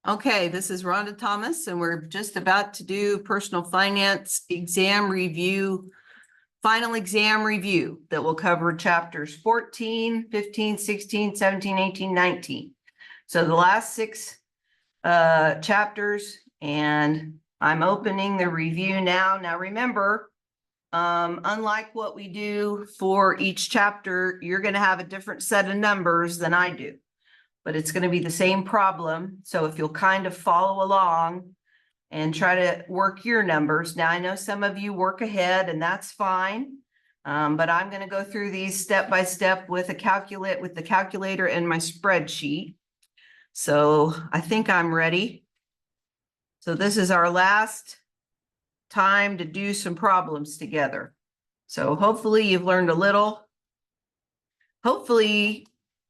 Okay, this is Rhonda Thomas, and we're just about to do personal finance exam review, final exam review that will cover chapters 14, 15, 16, 17, 18, 19. So the last six chapters, and I'm opening the review now. Now remember, unlike what we do for each chapter, you're going to have a different set of numbers than I do. But it's going to be the same problem. So if you'll kind of follow along and try to work your numbers. Now, I know some of you work ahead and that's fine. But I'm going to go through these step by step with the calculator and my spreadsheet. So I think I'm ready. So this is our last time to do some problems together. So hopefully you've learned a little. Hopefully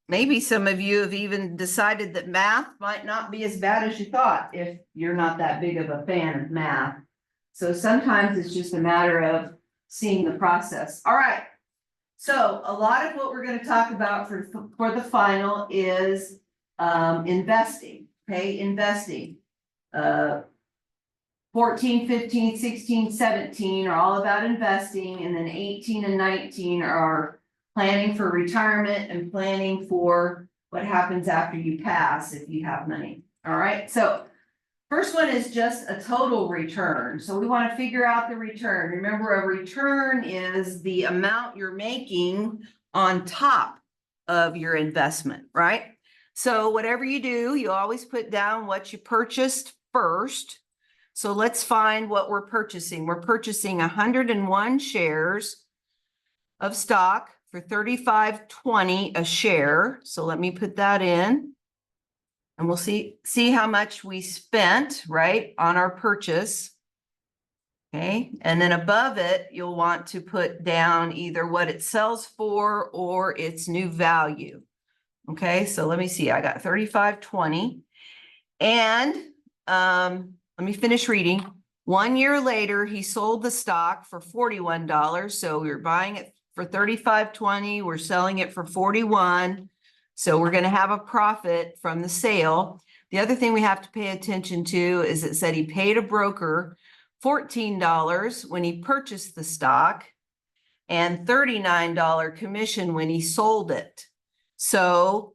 maybe some of you have even decided that math might not be as bad as you thought if you're not that big of a fan of math. So sometimes it's just a matter of seeing the process. All right. So a lot of what we're going to talk about for the final is investing. Okay, investing. 14, 15, 16, 17 are all about investing, and then 18 and 19 are planning for retirement and planning for what happens after you pass if you have money. All right, so first one is just a total return. So we want to figure out the return. Remember, a return is the amount you're making on top of your investment, right? So whatever you do, you always put down what you purchased first. So let's find what we're purchasing. We're purchasing 101 shares of stock for $35.20 a share. So let me put that in. And we'll see how much we spent, right, on our purchase. Okay, and then above it, you'll want to put down either what it sells for or its new value. Okay, so let me see. I got $35.20. And let me finish reading. 1 year later, he sold the stock for $41. So we were buying it for $35.20. We're selling it for $41. So we're going to have a profit from the sale. The other thing we have to pay attention to is it said he paid a broker $14 when he purchased the stock and $39 commission when he sold it. So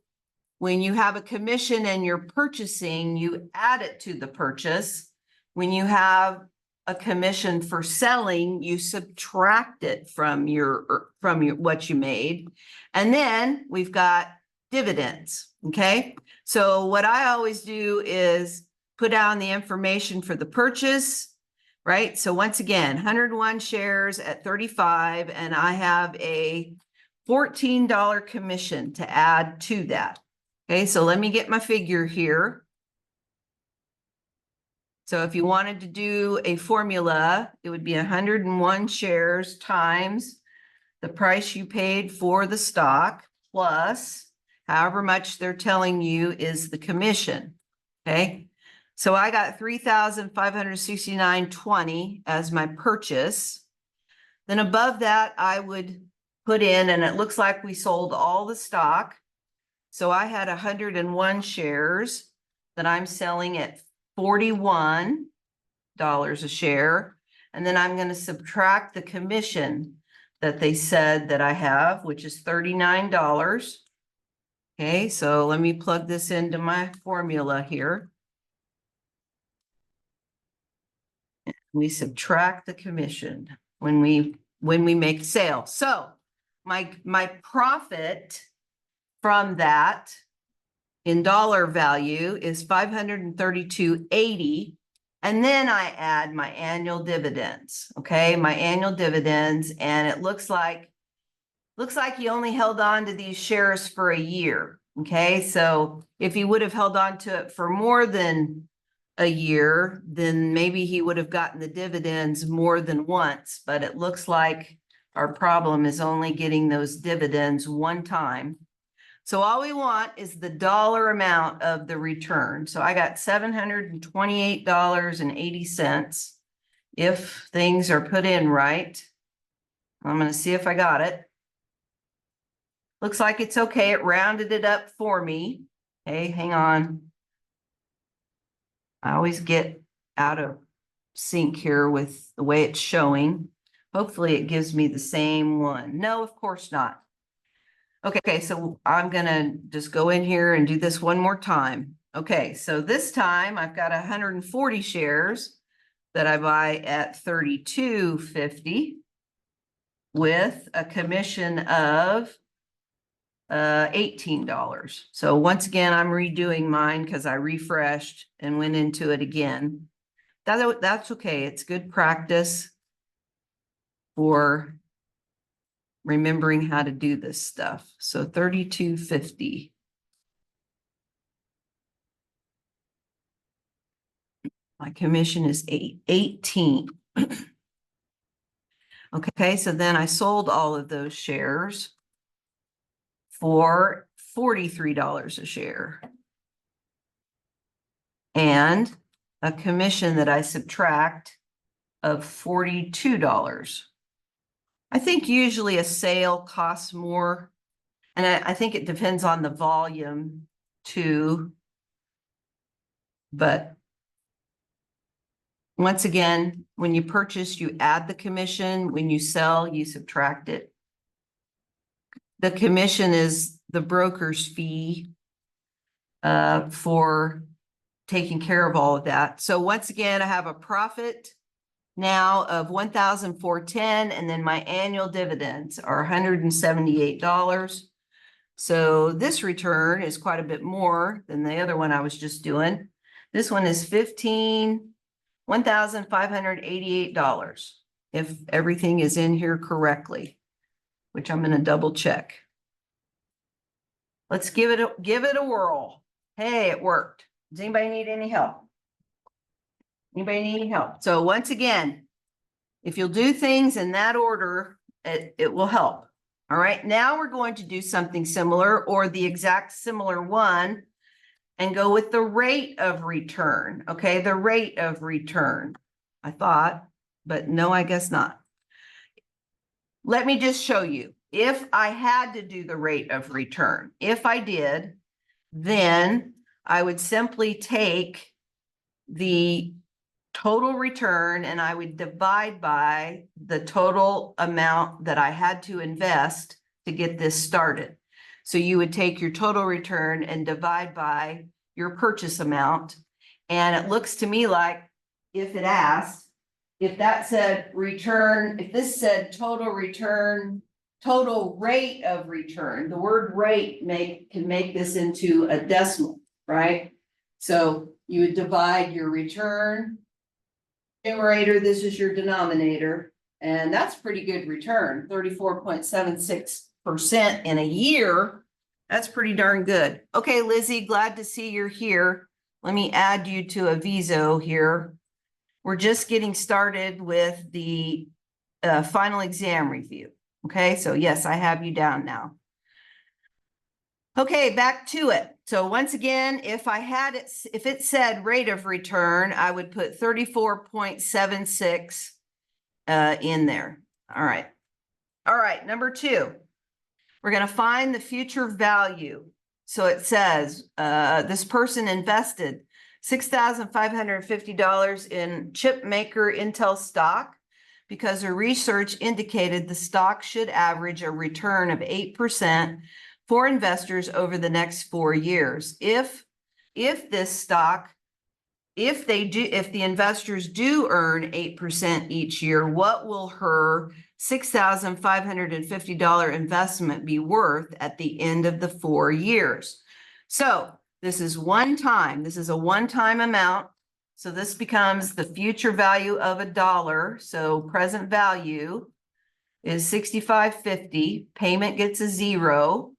when you have a commission and you're purchasing, you add it to the purchase. When you have a commission for selling, you subtract it from your what you made. And then we've got dividends. Okay. So what I always do is put down the information for the purchase, right? So once again, 101 shares at 35, and I have a $14 commission to add to that. Okay, so let me get my figure here. So if you wanted to do a formula, it would be 101 shares times the price you paid for the stock plus however much they're telling you is the commission. Okay, so I got $3,569.20 as my purchase. Then above that, I would put in, and it looks like we sold all the stock. So I had 101 shares that I'm selling at $41 a share. And then I'm going to subtract the commission that they said that I have, which is $39. Okay, so let me plug this into my formula here. We subtract the commission when we make sale. So my profit from that in dollar value is $532.80. And then I add my annual dividends. Okay, my annual dividends, and it looks like he only held on to these shares for a year. Okay, so if he would have held on to it for more than a year, then maybe he would have gotten the dividends more than once. But it looks like our problem is only getting those dividends one time. So all we want is the dollar amount of the return. So I got $728.80 if things are put in right. I'm going to see if I got it. Looks like it's okay. It rounded it up for me. Okay, hang on. I always get out of sync here with the way it's showing. Hopefully it gives me the same one. No, of course not. Okay, so I'm gonna just go in here and do this one more time. Okay, so this time I've got 140 shares that I buy at $32.50 with a commission of $18. So once again, I'm redoing mine because I refreshed and went into it again. That's okay. It's good practice for remembering how to do this stuff. So $32.50. My commission is 18. Okay, so then I sold all of those shares for $43 a share. And a commission that I subtract of $42. I think usually a sale costs more, and I think it depends on the volume too. But once again, when you purchase, you add the commission. When you sell, you subtract it. The commission is the broker's fee for taking care of all of that. So once again, I have a profit now of $1,410, and then my annual dividends are $178. So this return is quite a bit more than the other one I was just doing. This one is $1,588 if everything is in here correctly, which I'm going to double check. Let's give it a whirl. Hey, it worked. Does anybody need any help? Anybody need any help? So once again, if you'll do things in that order, it will help. All right, now we're going to do something similar or the exact similar one and go with the rate of return. Okay, the rate of return. I thought, but no, I guess not. Let me just show you. If I had to do the rate of return, if I did, then I would simply take the total return and I would divide by the total amount that I had to invest to get this started. So you would take your total return and divide by your purchase amount. And it looks to me like if it asked, if that said return, if this said total return, total rate of return, the word rate can make this into a decimal, right? So you would divide your return numerator, this is your denominator, and that's pretty good return, 34.76% in a year. That's pretty darn good. Okay, Lizzie, glad to see you're here. Let me add you to a Viso here. We're just getting started with the final exam review. Okay, so yes, I have you down now. Okay, back to it. So once again, if I had it, if it said rate of return, I would put 34.76 in there. All right. All right, number 2, we're going to find the future value. So it says this person invested $6,550 in chip maker Intel stock because her research indicated the stock should average a return of 8% for investors over the next 4 years. If this stock, if the investors do earn 8% each year, what will her $6,550 investment be worth at the end of the 4 years? So this is one time. This is a one-time amount. So this becomes the future value of $1. So present value is $65.50. Payment gets a 0.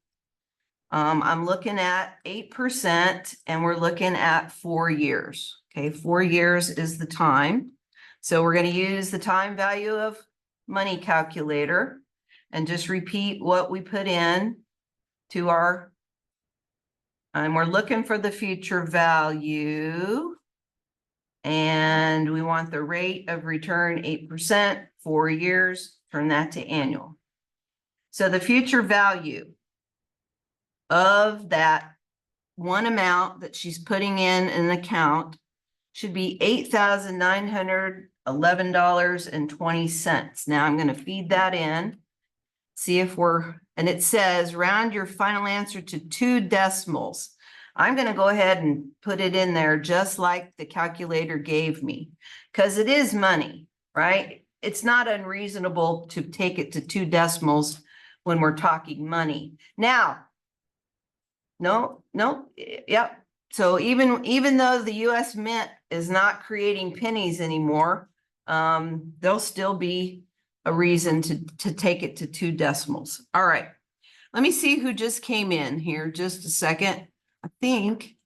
I'm looking at 8% and we're looking at 4 years. Okay, 4 years is the time. So we're going to use the time value of money calculator and just repeat what we put in to our, and we're looking for the future value. And we want the rate of return 8%, 4 years, turn that to annual. So the future value of that one amount that she's putting in an account should be $8,911.20. Now I'm going to feed that in. See if and it says round your final answer to 2 decimals. I'm going to go ahead and put it in there just like the calculator gave me, because it is money, right? It's not unreasonable to take it to 2 decimals when we're talking money. Now, no, yep. So even though the US Mint is not creating pennies anymore, there'll still be a reason to take it to 2 decimals. All right. Let me see who just came in here. Just a second. I think.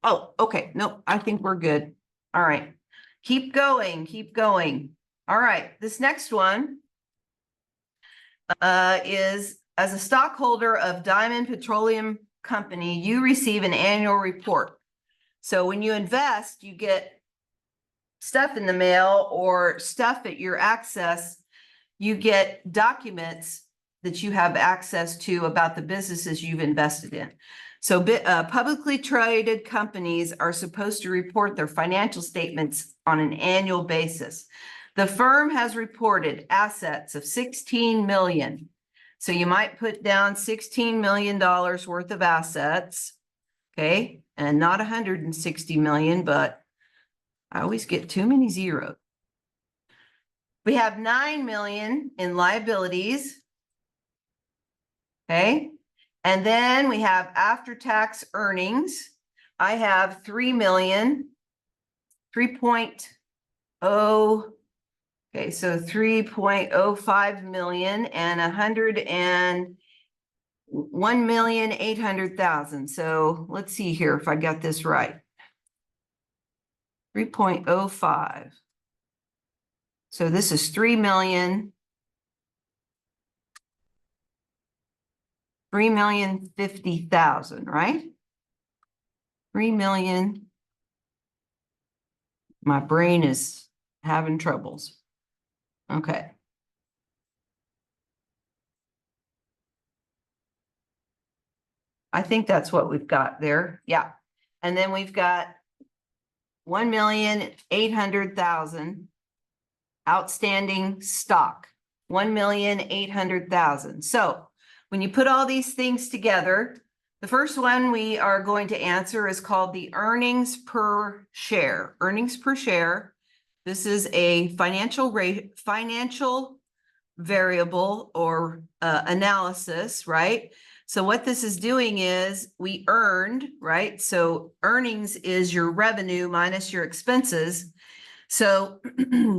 Oh, okay. Nope. I think we're good. All right. Keep going. Keep going. All right. This next one is, as a stockholder of Diamond Petroleum Company, you receive an annual report. So when you invest, you get stuff in the mail or stuff at your access. You get documents that you have access to about the businesses you've invested in. So publicly traded companies are supposed to report their financial statements on an annual basis. The firm has reported assets of 16 million. So you might put down $16 million worth of assets, okay? And not 160 million, but I always get too many zeros. We have 9 million in liabilities, okay? And then we have after-tax earnings. I have 3 million, 3.0, okay, so 3.05 million and 1,800,000. So let's see here if I got this right. 3.05. So this is 3 million. 3,050,000, right? 3 million. My brain is having troubles. Okay. I think that's what we've got there. Yeah. And then we've got 1,800,000 outstanding stock. 1,800,000. So when you put all these things together, the first one we are going to answer is called the earnings per share. Earnings per share. This is a financial variable or analysis, right? So what this is doing is we earned, right? So earnings is your revenue minus your expenses. So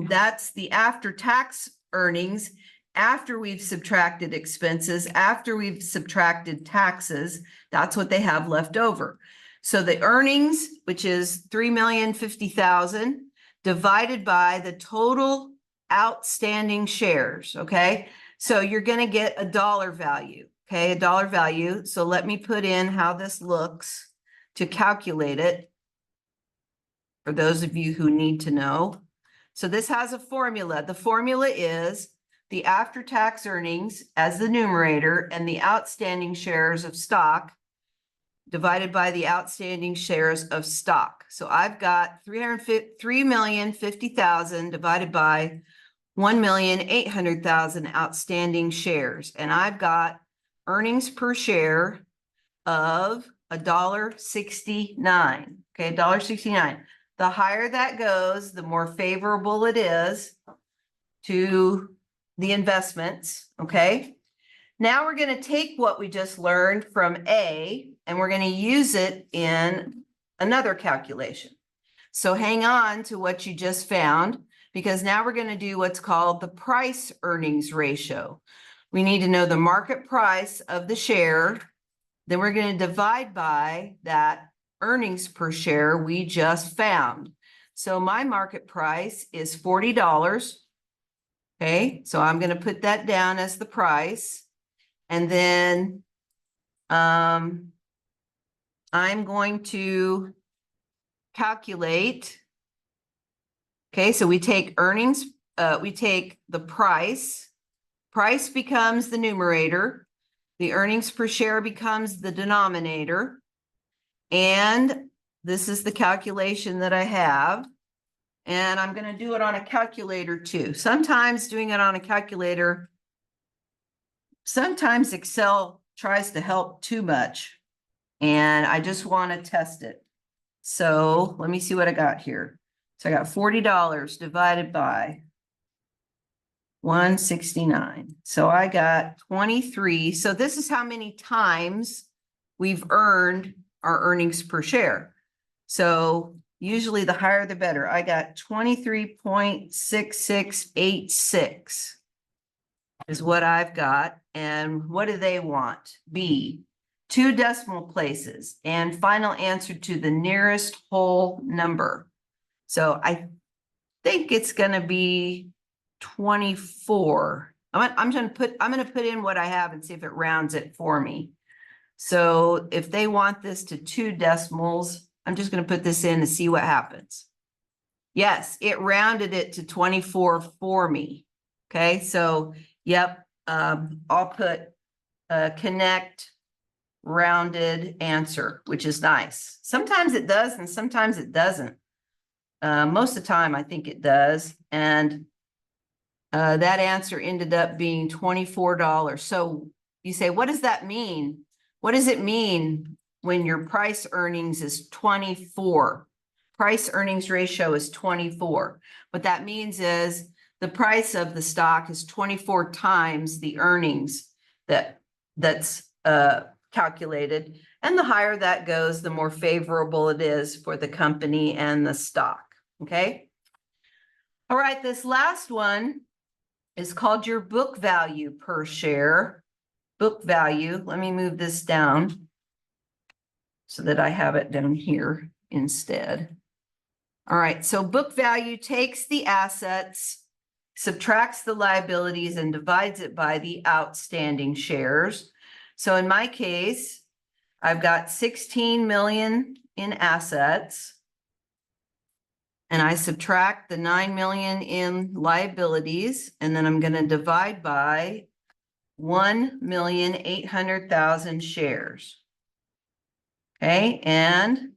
that's the after-tax earnings after we've subtracted expenses, after we've subtracted taxes. That's what they have left over. So the earnings, which is 3,050,000, divided by the total outstanding shares, okay? So you're going to get a dollar value, okay? A dollar value. So let me put in how this looks to calculate it for those of you who need to know. So this has a formula. The formula is the after-tax earnings as the numerator and the outstanding shares of stock divided by the outstanding shares of stock. So I've got 3,050,000 divided by 1,800,000 outstanding shares. And I've got earnings per share of $1.69. Okay, $1.69. The higher that goes, the more favorable it is to the investments, okay? Now we're going to take what we just learned from A and we're going to use it in another calculation. So hang on to what you just found, because now we're going to do what's called the price earnings ratio. We need to know the market price of the share. Then we're going to divide by that earnings per share we just found. So my market price is $40. Okay, so I'm going to put that down as the price. And then I'm going to calculate. Okay, so we take earnings, we take the price. Price becomes the numerator. The earnings per share becomes the denominator. And this is the calculation that I have. And I'm going to do it on a calculator too. Sometimes doing it on a calculator, sometimes Excel tries to help too much. And I just want to test it. So let me see what I got here. So I got $40 divided by 169. So I got 23. So this is how many times we've earned our earnings per share. So usually the higher the better. I got 23.6686 is what I've got. And what do they want? B, 2 decimal places and final answer to the nearest whole number. So I think it's going to be 24. I'm going to put in what I have and see if it rounds it for me. So if they want this to 2 decimals, I'm just going to put this in to see what happens. Yes, it rounded it to 24 for me. Okay, so yep, I'll put connect rounded answer, which is nice. Sometimes it does and sometimes it doesn't. Most of the time, I think it does. And that answer ended up being $24. So you say, what does that mean? What does it mean when your price earnings is 24? Price earnings ratio is 24. What that means is the price of the stock is 24 times the earnings that's calculated. And the higher that goes, the more favorable it is for the company and the stock. Okay. All right. This last one is called your book value per share. Book value. Let me move this down so that I have it down here instead. All right. So book value takes the assets, subtracts the liabilities, and divides it by the outstanding shares. So in my case, I've got 16 million in assets. And I subtract the 9 million in liabilities, and then I'm going to divide by 1,800,000 shares. Okay, and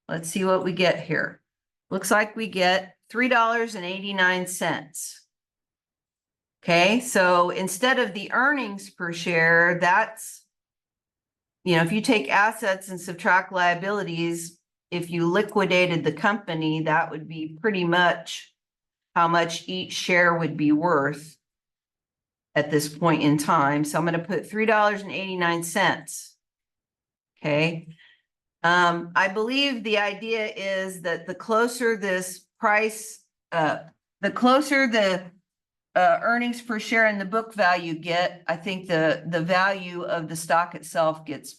let's see what we get here. Looks like we get $3.89. Okay, so instead of the earnings per share, that's, if you take assets and subtract liabilities, if you liquidated the company, that would be pretty much how much each share would be worth at this point in time. So I'm going to put $3.89. Okay. I believe the idea is that the closer this price, the closer the earnings per share and the book value get, I think the value of the stock itself gets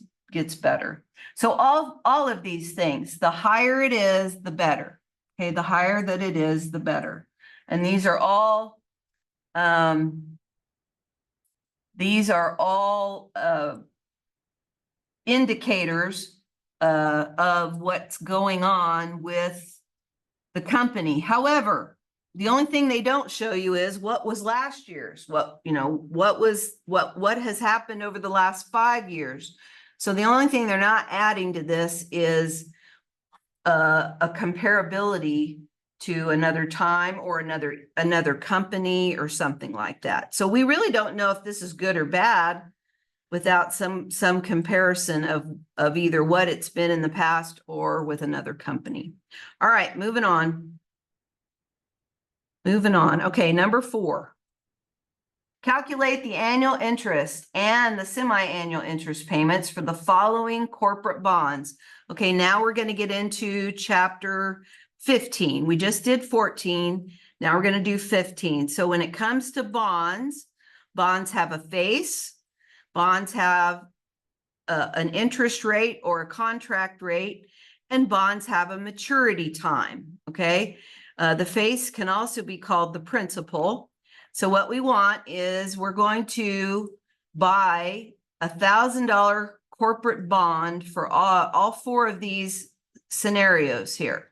better. So all of these things, the higher it is, the better. Okay, the higher that it is, the better. And these are all indicators of what's going on with the company. However, the only thing they don't show you is what was last year's, what has happened over the last 5 years. So the only thing they're not adding to this is a comparability to another time or another company or something like that. So we really don't know if this is good or bad without some comparison of either what it's been in the past or with another company. All right, moving on. Okay, number 4. Calculate the annual interest and the semi-annual interest payments for the following corporate bonds. Okay, now we're going to get into chapter 15. We just did 14. Now we're going to do 15. So when it comes to bonds have a face. Bonds have an interest rate or a contract rate, and bonds have a maturity time. Okay, the face can also be called the principal. So what we want is we're going to buy $1,000 corporate bond for all 4 of these scenarios here.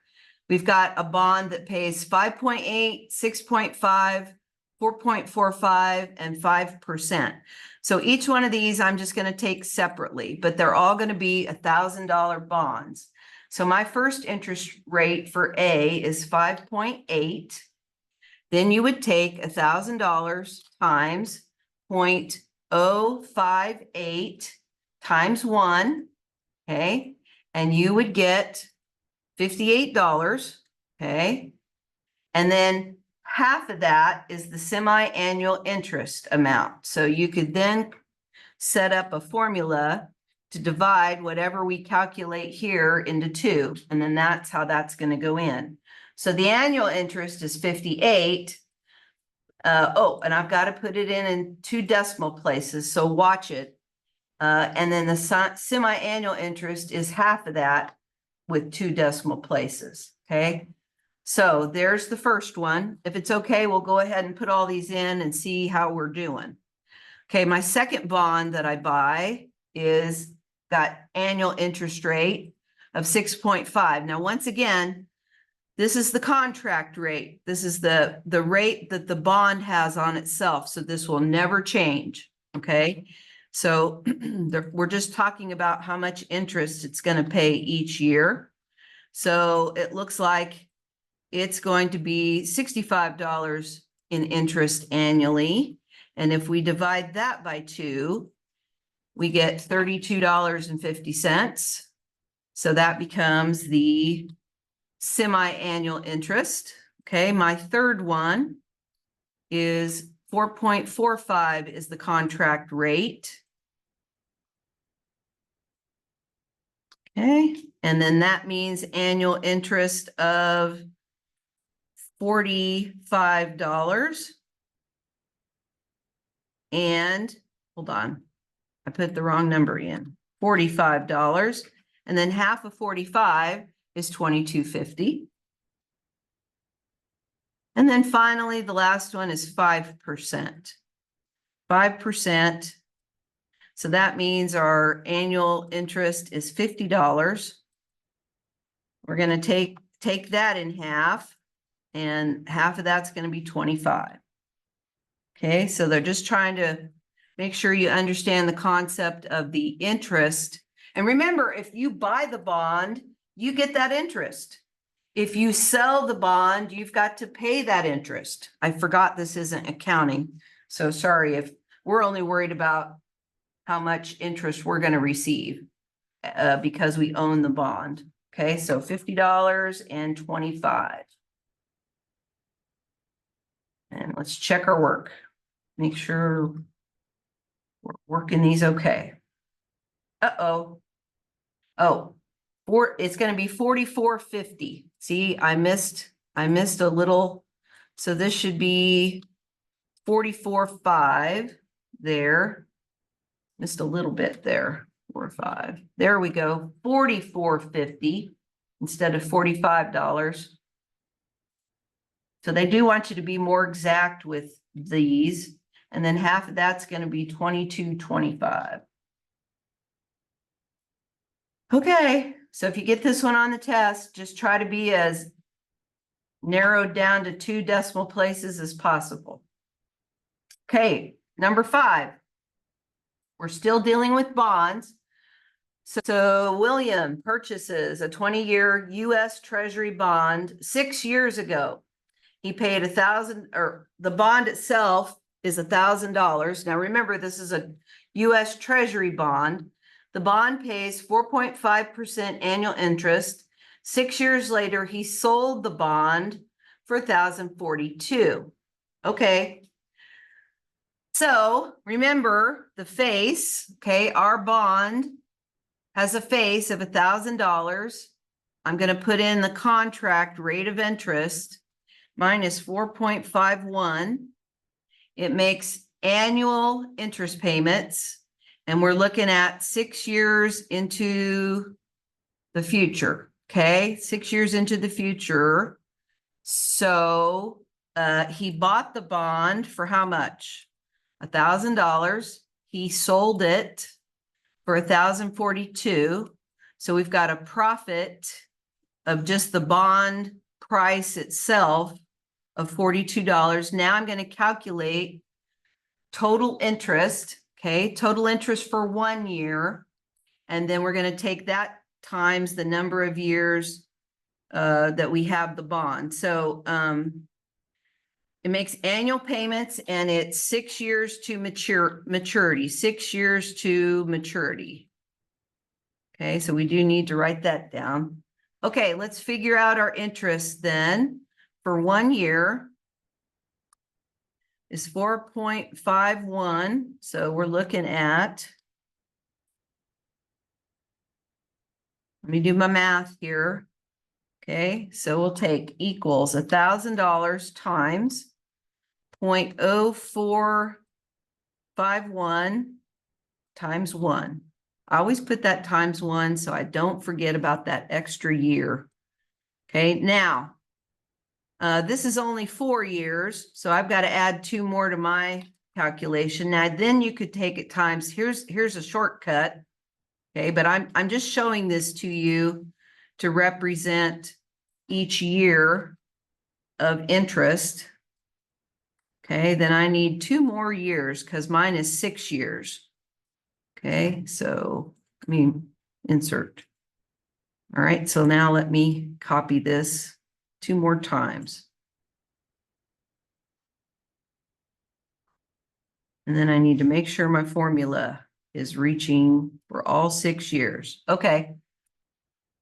We've got a bond that pays 5.8, 6.5, 4.45, and 5%. So each one of these I'm just going to take separately, but they're all going to be $1,000 bonds. So my first interest rate for A is 5.8. Then you would take $1,000 times 0.058 times 1, okay? And you would get $58, okay? And then half of that is the semi-annual interest amount. So you could then set up a formula to divide whatever we calculate here into 2, and then that's how that's going to go in. So the annual interest is 58. Oh, and I've got to put it in 2 decimal places, so watch it. And then the semi-annual interest is half of that with 2 decimal places, okay? So there's the first one. If it's okay, we'll go ahead and put all these in and see how we're doing. Okay, my second bond that I buy is got annual interest rate of 6.5. Now, once again, this is the contract rate. This is the rate that the bond has on itself. So this will never change, okay? So we're just talking about how much interest it's going to pay each year. So it looks like it's going to be $65 in interest annually. And if we divide that by 2, we get $32.50. So that becomes the semi-annual interest. Okay, my third one is 4.45 is the contract rate. Okay, and then that means annual interest of $45. And hold on, I put the wrong number in, $45. And then half of 45 is $22.50. And then finally, the last one is 5%. 5%. So that means our annual interest is $50. We're going to take that in half, and half of that's going to be 25. Okay, so they're just trying to make sure you understand the concept of the interest. And remember, if you buy the bond, you get that interest. If you sell the bond, you've got to pay that interest. I forgot this isn't accounting. So sorry if we're only worried about how much interest we're going to receive because we own the bond. Okay, so $50.25. And let's check our work. Make sure we're working these okay. Uh-oh. Oh, it's going to be $44.50. See, I missed a little. So this should be $44.5 there. Missed a little bit there. 4.5. There we go. $44.50 instead of $45. So they do want you to be more exact with these. And then half of that's going to be $22.25. Okay, so if you get this one on the test, just try to be as narrowed down to 2 decimal places as possible. Okay, number 5. We're still dealing with bonds. So William purchases a 20-year U.S. Treasury bond 6 years ago. He paid $1,000, or the bond itself is $1,000. Now remember, this is a U.S. Treasury bond. The bond pays 4.5% annual interest. 6 years later, he sold the bond for $1,042. Okay. So remember the face, okay, our bond has a face of $1,000. I'm going to put in the contract rate of interest minus 4.51. It makes annual interest payments, and we're looking at 6 years into the future, okay? 6 years into the future. So he bought the bond for how much? $1,000. He sold it for $1,042. So we've got a profit of just the bond price itself of $42. Now I'm going to calculate total interest, okay? Total interest for 1 year. And then we're going to take that times the number of years that we have the bond. So it makes annual payments, and it's 6 years to maturity, 6 years to maturity. Okay, so we do need to write that down. Okay, let's figure out our interest then. For 1 year is 4.51. So we're looking at, let me do my math here. Okay, so we'll take equals $1,000 times 0.0451 times 1. I always put that times 1 so I don't forget about that extra year. Okay, now this is only 4 years, so I've got to add 2 more to my calculation. Now then you could take it times, here's a shortcut. Okay, but I'm just showing this to you to represent each year of interest. Okay, then I need 2 more years because mine is 6 years. Okay, so let me insert. All right, so now let me copy this 2 more times. And then I need to make sure my formula is reaching for all 6 years. Okay.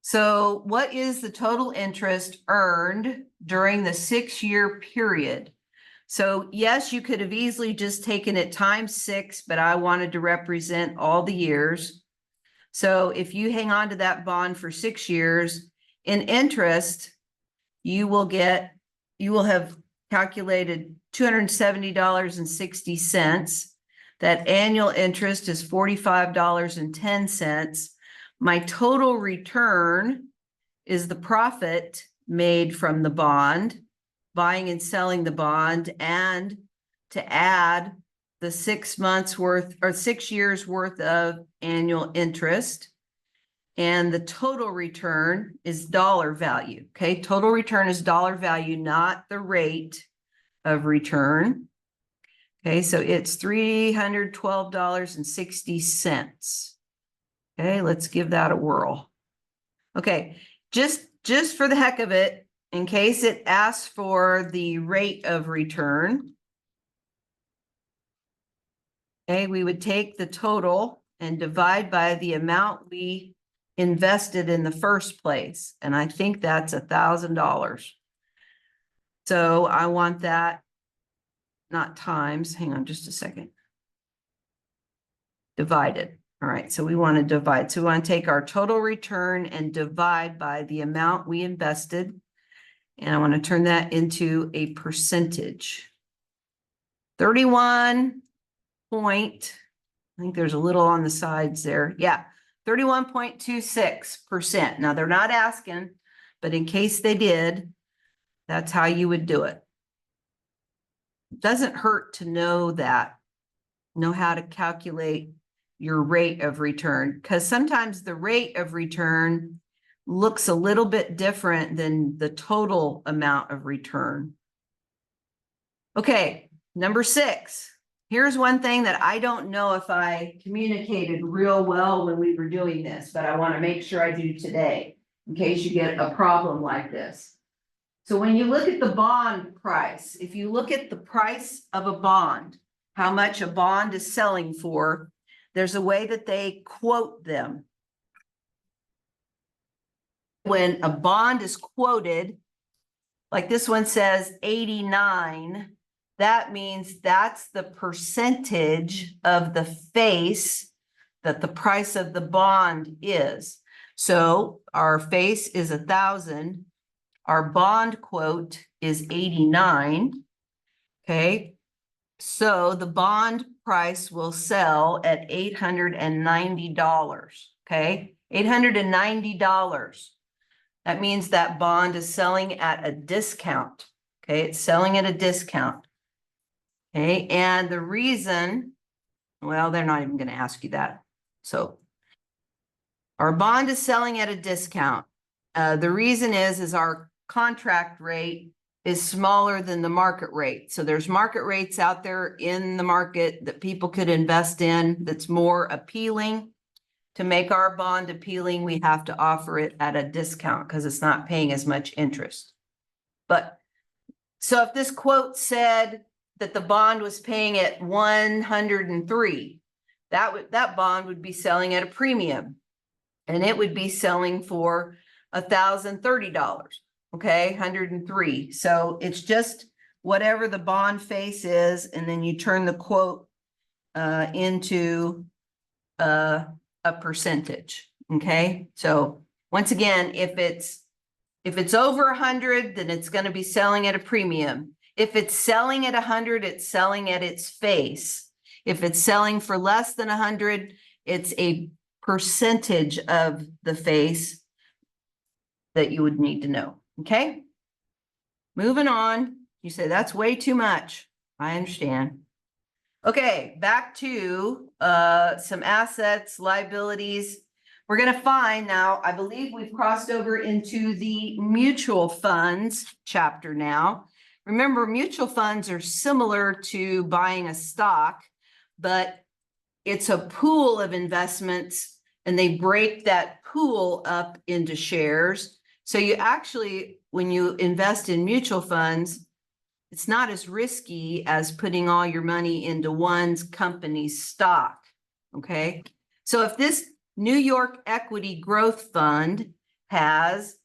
So what is the total interest earned during the 6-year period? So yes, you could have easily just taken it times 6, but I wanted to represent all the years. So if you hang on to that bond for 6 years, in interest, you will have calculated $270.60. That annual interest is $45.10. My total return is the profit made from the bond, buying and selling the bond, and to add the 6 months worth or 6 years worth of annual interest. And the total return is dollar value. Okay, total return is dollar value, not the rate of return. Okay, so it's $312.60. Okay, let's give that a whirl. Okay, just for the heck of it, in case it asks for the rate of return, okay, we would take the total and divide by the amount we invested in the first place. And I think that's $1,000. So I want that, not times, hang on just a second. Divided. All right, so we want to divide. So we want to take our total return and divide by the amount we invested. And I want to turn that into a percentage. 31 point, I think there's a little on the sides there. Yeah, 31.26%. Now they're not asking, but in case they did, that's how you would do it. It doesn't hurt to know how to calculate your rate of return, because sometimes the rate of return looks a little bit different than the total amount of return. Okay, number 6. Here's one thing that I don't know if I communicated real well when we were doing this, but I want to make sure I do today in case you get a problem like this. So when you look at the bond price, if you look at the price of a bond, how much a bond is selling for, there's a way that they quote them. When a bond is quoted, like this one says 89, that means that's the percentage of the face that the price of the bond is. So our face is 1,000. Our bond quote is 89. Okay. So the bond price will sell at $890. Okay. $890. That means that bond is selling at a discount. Okay. It's selling at a discount. Okay. And the reason, well, they're not even going to ask you that. So our bond is selling at a discount. The reason is our contract rate is smaller than the market rate. So there's market rates out there in the market that people could invest in that's more appealing. To make our bond appealing, we have to offer it at a discount because it's not paying as much interest. But so if this quote said that the bond was paying at 103, that bond would be selling at a premium, and it would be selling for $1,030. Okay, 103. So it's just whatever the bond face is, and then you turn the quote into a percentage. Okay, so once again, if it's over 100, then it's going to be selling at a premium. If it's selling at 100, it's selling at its face. If it's selling for less than 100, it's a percentage of the face that you would need to know. Okay, moving on. You say that's way too much. I understand. Okay, back to some assets, liabilities. We're going to find now, I believe we've crossed over into the mutual funds chapter now. Remember, mutual funds are similar to buying a stock, but it's a pool of investments, and they break that pool up into shares. So you actually, when you invest in mutual funds, it's not as risky as putting all your money into one company's stock. Okay. So if this New York Equity Growth Fund has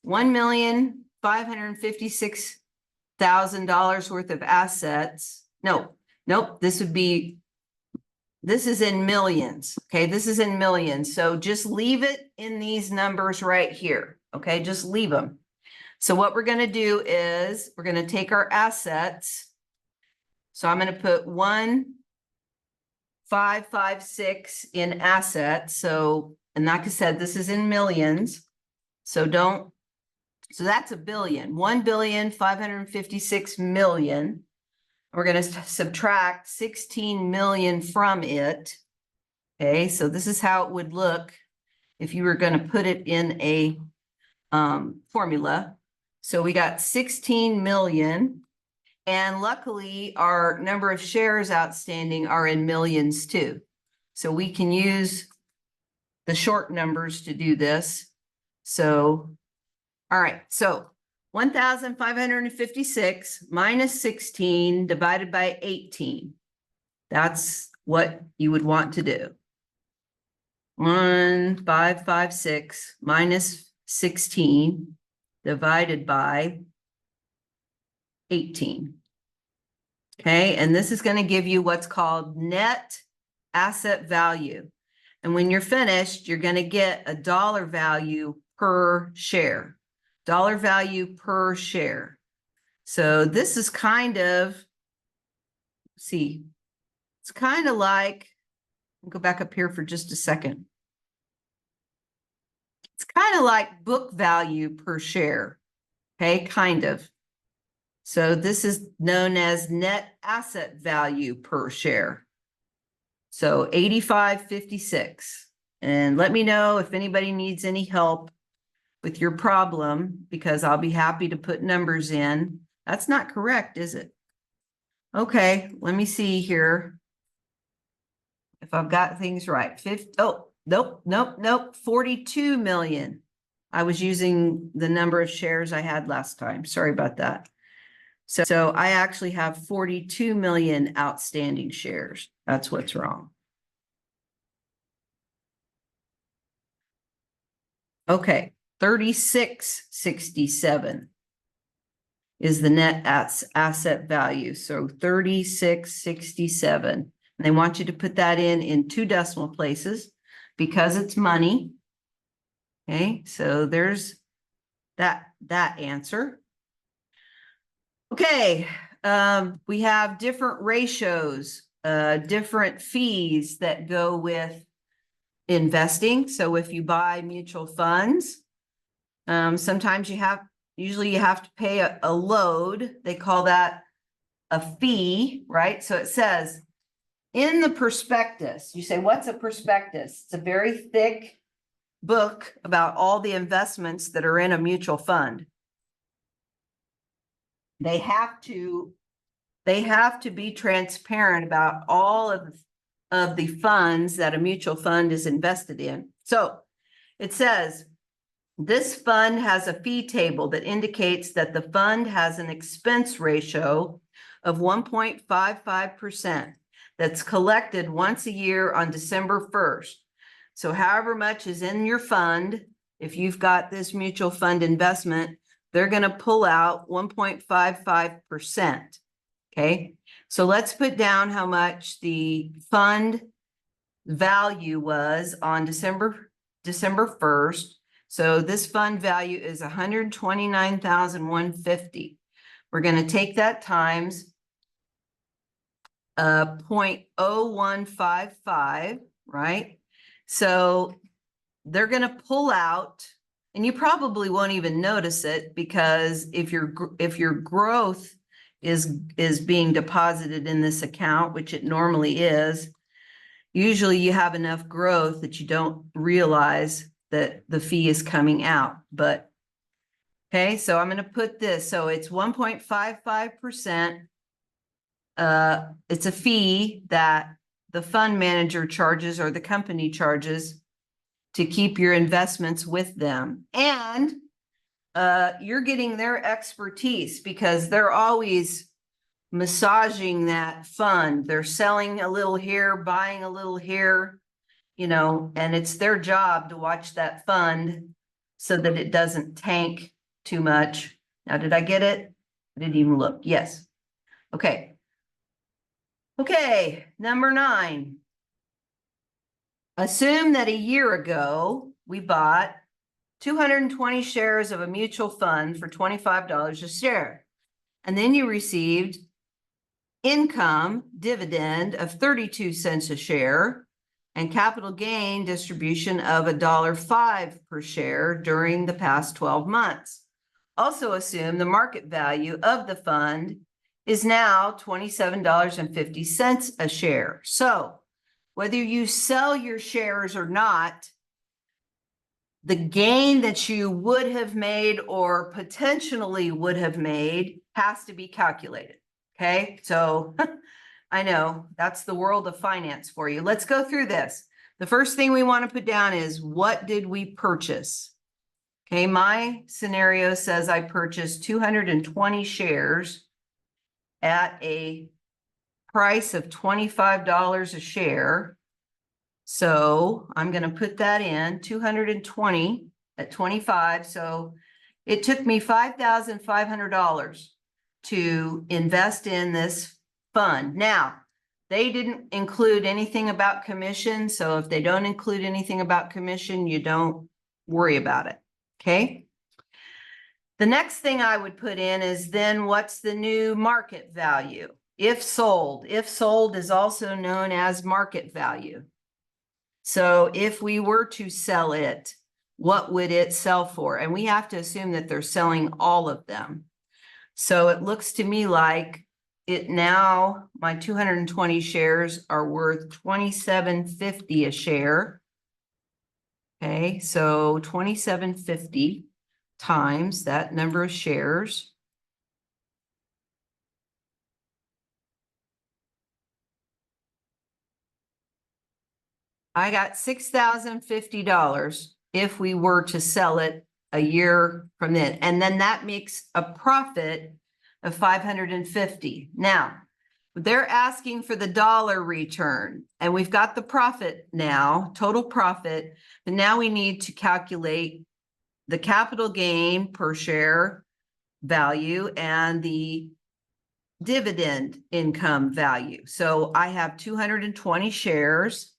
$1,556,000 worth of assets. Nope. This is in millions. Okay. This is in millions. So just leave it in these numbers right here. Okay. Just leave them. So what we're going to do is we're going to take our assets. So I'm going to put 1,556 in assets. So, and like I said, this is in millions. So that's a billion, 1,556,000,000. We're going to subtract 16 million from it. Okay. So this is how it would look if you were going to put it in a formula. So we got 16 million, and luckily our number of shares outstanding are in millions too. So we can use the short numbers to do this. So, all right. So 1,556 minus 16 divided by 18. That's what you would want to do. 1,556 minus 16 divided by 18. Okay, and this is going to give you what's called net asset value. And when you're finished, you're going to get a dollar value per share. Dollar value per share. So this is kind of, see, it's kind of like, I'll go back up here for just a second. It's kind of like book value per share. Okay, kind of. So this is known as net asset value per share. So 85.56. And let me know if anybody needs any help with your problem, because I'll be happy to put numbers in. That's not correct, is it? Okay, let me see here if I've got things right. Nope. 42 million. I was using the number of shares I had last time. Sorry about that. So I actually have 42 million outstanding shares. That's what's wrong. Okay, 36.67 is the net asset value. So 36.67. And they want you to put that in 2 decimal places because it's money. Okay, so there's that answer. Okay, we have different ratios, different fees that go with investing. So if you buy mutual funds, sometimes usually you have to pay a load. They call that a fee, right? So it says in the prospectus, you say, what's a prospectus? It's a very thick book about all the investments that are in a mutual fund. they have to be transparent about all of the funds that a mutual fund is invested in. So it says, this fund has a fee table that indicates that the fund has an expense ratio of 1.55% that's collected once a year on December 1st. So however much is in your fund, if you've got this mutual fund investment, they're going to pull out 1.55%. Okay, so let's put down how much the fund value was on December 1st. So this fund value is 129,150. We're going to take that times 0.0155, right? So they're going to pull out, and you probably won't even notice it, because if your growth is being deposited in this account, which it normally is, usually you have enough growth that you don't realize that the fee is coming out. But okay, so I'm going to put this, so it's 1.55%. It's a fee that the fund manager charges, or the company charges, to keep your investments with them. And you're getting their expertise, because they're always massaging that fund. They're selling a little here, buying a little here, you know, and it's their job to watch that fund so that it doesn't tank too much. Now, did I get it? I didn't even look. Yes. Okay. Okay, number 9. Assume that a year ago we bought 220 shares of a mutual fund for $25 a share. And then you received income dividend of 32 cents a share and capital gain distribution of $1.05 per share during the past 12 months. Also assume the market value of the fund is now $27.50 a share. So whether you sell your shares or not, the gain that you would have made or potentially would have made has to be calculated. Okay, so I know that's the world of finance for you. Let's go through this. The first thing we want to put down is, what did we purchase? Okay, my scenario says I purchased 220 shares at a price of $25 a share. So I'm going to put that in 220 at 25. So it took me $5,500 to invest in this fund. Now, they didn't include anything about commission. So if they don't include anything about commission, you don't worry about it. Okay. The next thing I would put in is, then what's the new market value? If sold is also known as market value. So if we were to sell it, what would it sell for? And we have to assume that they're selling all of them. So it looks to me like it now, my 220 shares are worth $27.50 a share. Okay, so $27.50 times that number of shares. I got $6,050 if we were to sell it a year from then. And then that makes a profit of $550. Now, they're asking for the dollar return, and we've got the profit now, total profit, but now we need to calculate the capital gain per share value and the dividend income value. So I have 220 shares.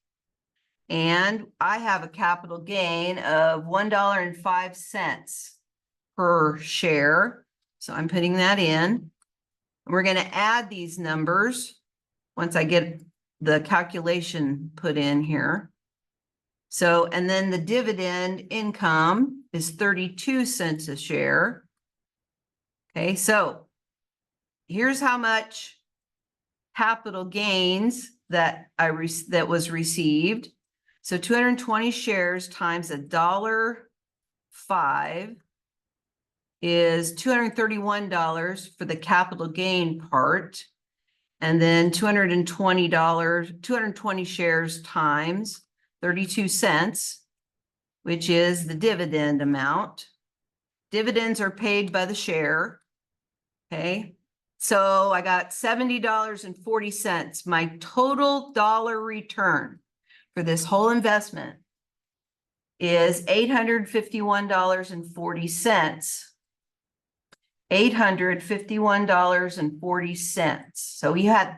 And I have a capital gain of $1.05 per share. So I'm putting that in. We're going to add these numbers once I get the calculation put in here. So, and then the dividend income is 32 cents a share. Okay, so here's how much capital gains that that was received. So 220 shares times $1.05 is $231 for the capital gain part. And then $220, 220 shares times 32 cents, which is the dividend amount. Dividends are paid by the share. Okay. So I got $70.40. My total dollar return for this whole investment is $851.40. $851.40. So we had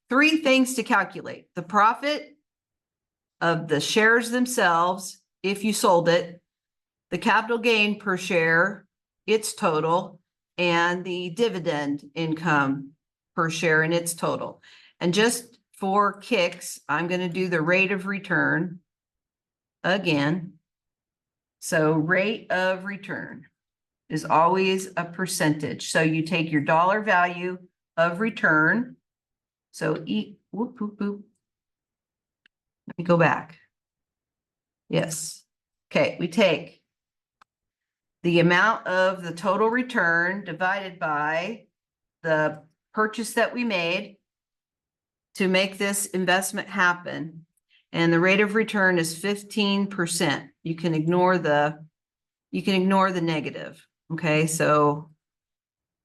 three things to calculate: the profit of the shares themselves, if you sold it, the capital gain per share, its total, and the dividend income per share and its total. And just for kicks, I'm going to do the rate of return again. So rate of return is always a percentage. So you take your dollar value of return. So whoop, whoop, whoop. Let me go back. Yes. Okay, we take the amount of the total return divided by the purchase that we made to make this investment happen. And the rate of return is 15%. You can ignore the negative. Okay, so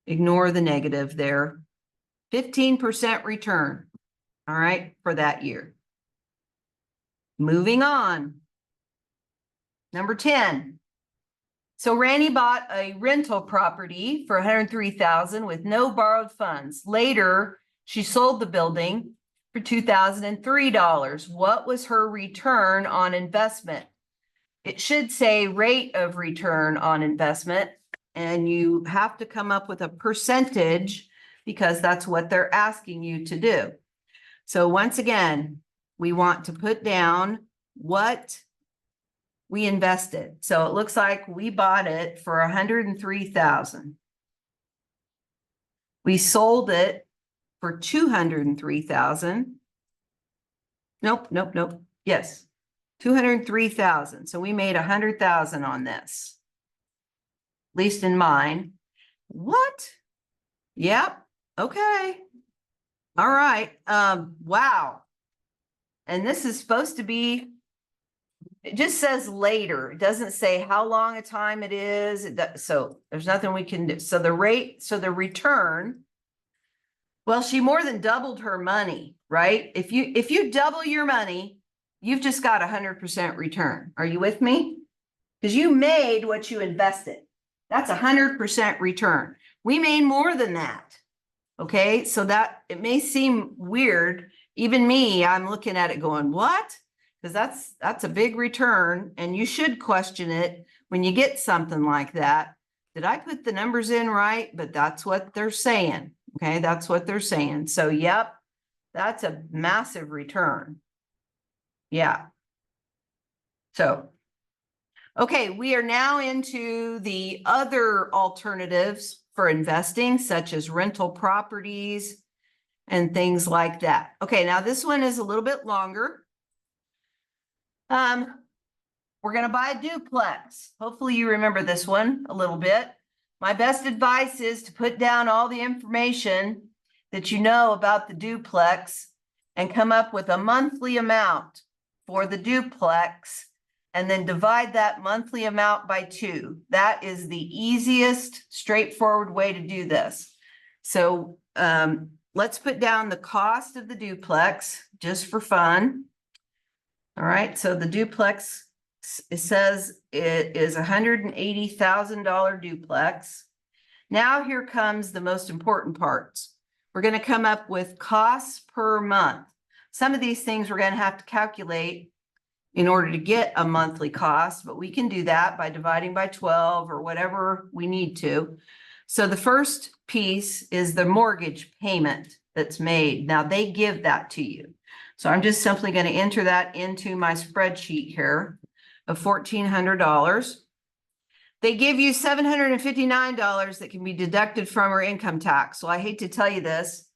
ignore the negative there. 15% return. All right, for that year. Moving on. Number 10. So Randy bought a rental property for $103,000 with no borrowed funds. Later, she sold the building for $2,003. What was her return on investment? It should say rate of return on investment, and you have to come up with a percentage because that's what they're asking you to do. So once again, we want to put down what we invested. So it looks like we bought it for $103,000. We sold it for $203,000. Nope. Yes, $203,000. So we made $100,000 on this, at least in mine. What? Yep. Okay. All right. Wow. And this is supposed to be, it just says later. It doesn't say how long a time it is. So there's nothing we can do. So the return, well, she more than doubled her money, right? If you double your money, you've just got 100% return. Are you with me? Because you made what you invested. That's 100% return. We made more than that. Okay, so that it may seem weird. Even me, I'm looking at it going, what? Because that's a big return, and you should question it when you get something like that. Did I put the numbers in right? But that's what they're saying. Okay, that's what they're saying. So, yep, that's a massive return. Yeah. So, okay, we are now into the other alternatives for investing, such as rental properties and things like that. Okay, now this one is a little bit longer. We're going to buy a duplex. Hopefully you remember this one a little bit. My best advice is to put down all the information that you know about the duplex and come up with a monthly amount for the duplex, and then divide that monthly amount by 2. That is the easiest, straightforward way to do this. So let's put down the cost of the duplex just for fun. All right, so the duplex, it says it is $180,000 duplex. Now here comes the most important parts. We're going to come up with costs per month. Some of these things we're going to have to calculate in order to get a monthly cost, but we can do that by dividing by 12 or whatever we need to. So the first piece is the mortgage payment that's made. Now they give that to you. So I'm just simply going to enter that into my spreadsheet here of $1,400. They give you $759 that can be deducted from her income tax. So I hate to tell you this,